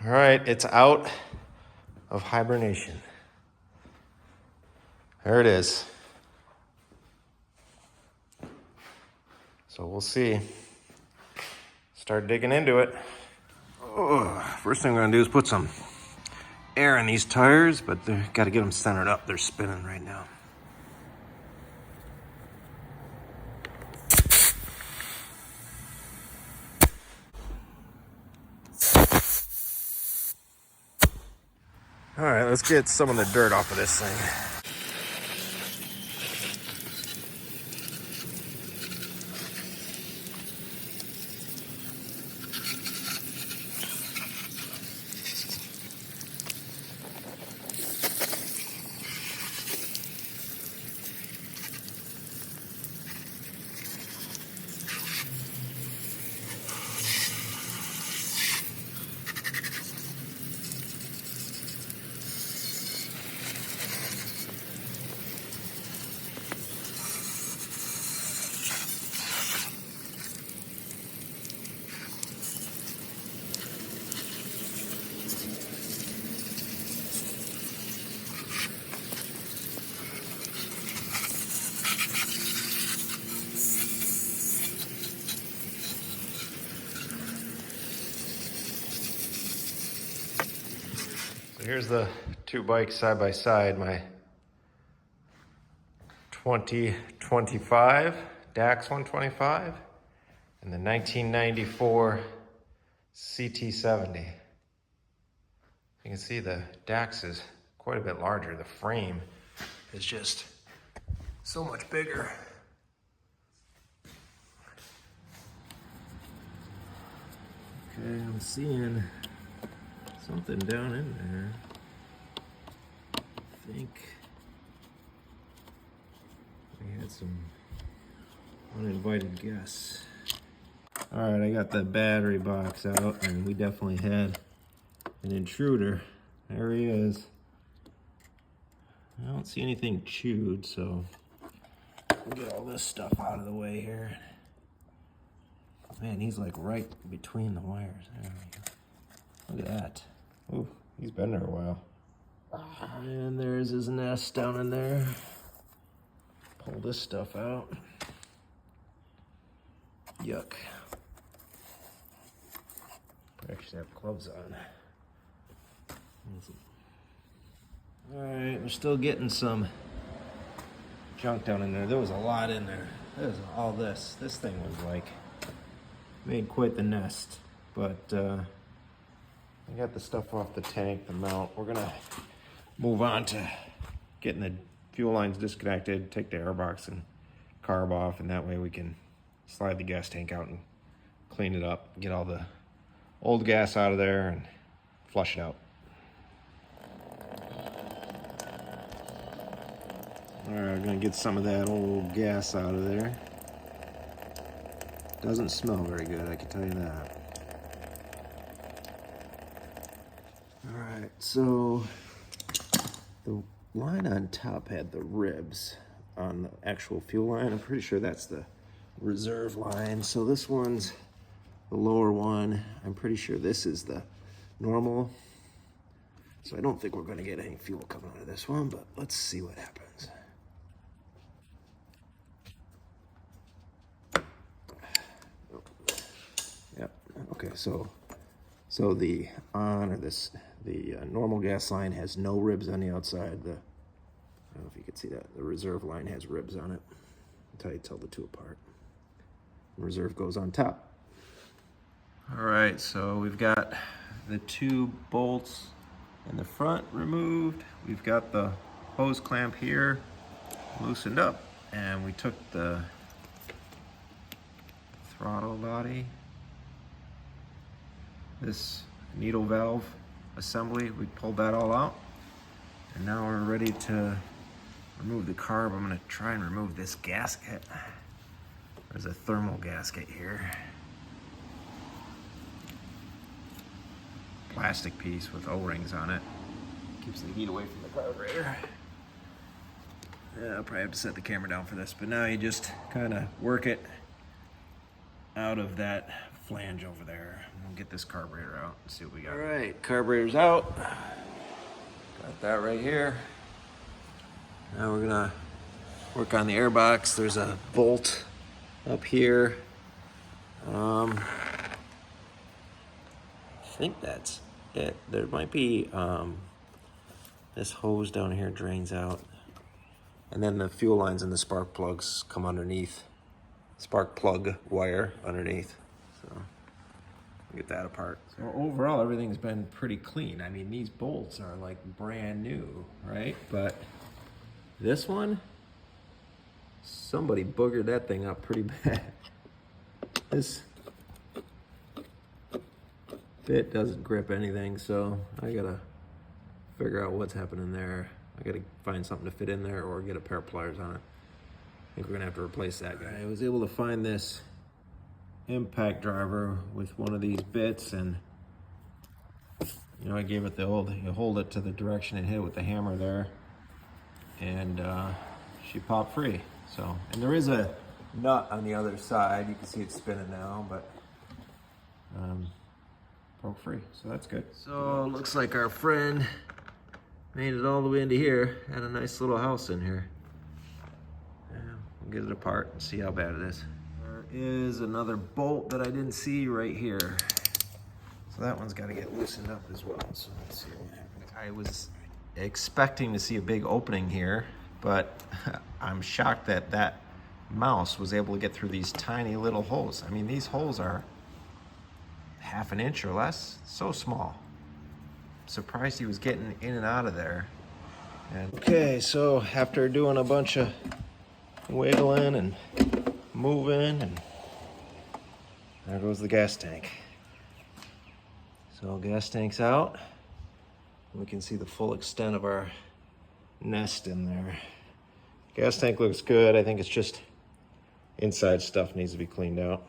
All right, it's out of hibernation. There it is. So we'll see. Start digging into it. First thing we're gonna do is put some air in these tires, but they gotta get them centered up. They're spinning right now. All right, let's get some of the dirt off of this thing. So here's the two bikes side by side, my 2025 DAX 125 and the 1994 CT70. You can see the DAX is quite a bit larger. The frame is just so much bigger. Okay, I'm seeing something down in there. I think we had some uninvited guests. All right, I got the battery box out, and we definitely had an intruder. There he is. I don't see anything chewed, so we'll get all this stuff out of the way here. Man, he's like right between the wires. There we go. Look at that. Ooh, he's been there a while. And there's his nest down in there. Pull this stuff out. Yuck. I actually have gloves on. Alright, we're still getting some junk down in there. There was a lot in there. There's all this. This thing was like, made quite the nest. But I got the stuff off the tank, the mount. We're gonna move on to getting the fuel lines disconnected, take the airbox and carb off, and that way we can slide the gas tank out and clean it up, get all the old gas out of there and flush it out. All right, we're gonna get some of that old gas out of there. Doesn't smell very good, I can tell you that. All right, so the line on top had the ribs on the actual fuel line. I'm pretty sure that's the reserve line. So this one's the lower one. I'm pretty sure this is the normal. So I don't think we're gonna get any fuel coming out of this one, but let's see what happens. Yep, okay, so the on or this, the normal gas line has no ribs on the outside. I don't know if you can see that. The reserve line has ribs on it. That's how you tell the two apart. Reserve goes on top. All right, so we've got the two bolts in the front removed. We've got the hose clamp here loosened up, and we took the throttle body, this needle valve assembly, we pulled that all out, and now we're ready to remove the carb. I'm gonna try and remove this gasket. There's a thermal gasket here. Plastic piece with O-rings on it. Keeps the heat away from the carburetor. Yeah, I'll probably have to set the camera down for this, but now you just kind of work it out of that flange over there. We'll get this carburetor out and see what we got. All right, carburetor's out. Got that right here. Now we're gonna work on the airbox. There's a bolt up here. I think that's it. There might be this hose down here drains out, and then the fuel lines and the spark plugs come underneath. Spark plug wire underneath. So get that apart. So overall, everything's been pretty clean. I mean, these bolts are like brand new, right? But this one, somebody boogered that thing up pretty bad. This bit doesn't grip anything, so I gotta figure out what's happening there. I gotta find something to fit in there or get a pair of pliers on it. I think we're gonna have to replace that guy. I was able to find this impact driver with one of these bits, and you know, I gave it the old, you hold it to the direction and hit it with the hammer there, and she popped free. So, and there is a nut on the other side. You can see it spinning now, but broke free, so that's good. So looks like our friend made it all the way into here. Had a nice little house in here. Yeah, we'll get it apart and see how bad it is. There is another bolt that I didn't see right here. So that one's got to get loosened up as well. So let's see what happens. I was expecting to see a big opening here, but I'm shocked that that mouse was able to get through these tiny little holes. I mean, these holes are half an inch or less, so small. Surprised he was getting in and out of there. And okay, so after doing a bunch of wiggling and moving, and there goes the gas tank. So gas tank's out. We can see the full extent of our nest in there. Gas tank looks good. I think it's just inside stuff needs to be cleaned out.